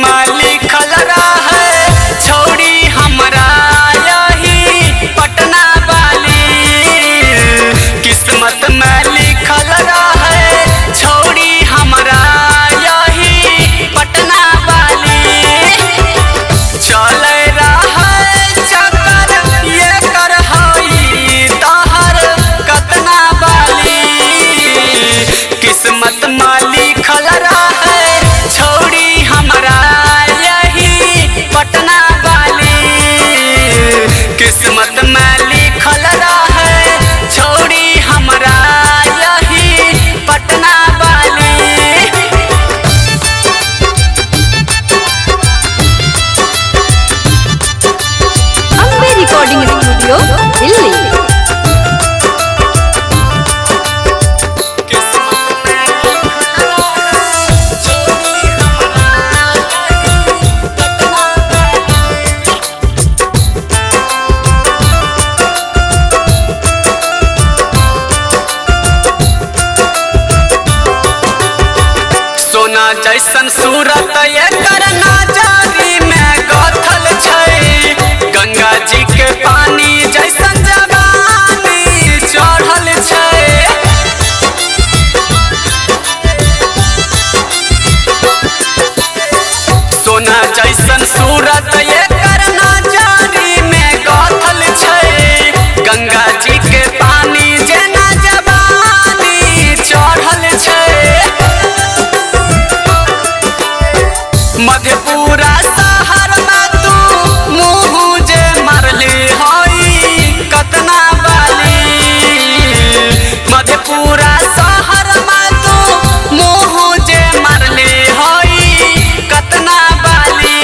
में लिखल रहे छोड़ी हमरा यही पटना वाली। किस्मत में लिखल रहे छोड़ी हमरा यही पटना वाली। चल रहे चक्कर ये कर हई तहर कतना वाली। किस्मत में लिखल रहे छोड़ी हमरा यही पटना वाली। किस्मत में लिखल रहे छोड़ी हमरा यही पटना वाली। Ambe recording studio Delhi. सोना जैसन सूरत ये करना जारी में गथल छै। गंगा जी के पानी जैसन जवानी चढ़ल छै। सोना जैसन सूरत ये करना जारी में गथल छै। गंगा जी के पानी जेना जवानी चढ़ल छै। मधेपुरा शहर में तू मुँह जे मरली हई कतना वाली। मधेपुरा शहर में तू मुँह जे मरली हई कतना वाली।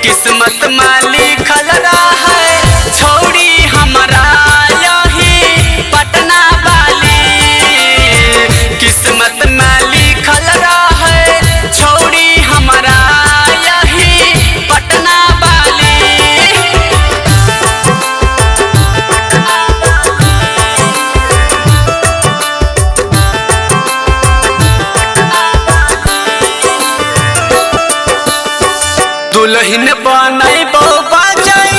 किस्मत में लिखल रहे छोड़ी हमरा यही पटना वाली। किस्मत में लिखल रहे छोड़ी हमरा यही पटना वाली। दुल्हन बनैबो बजै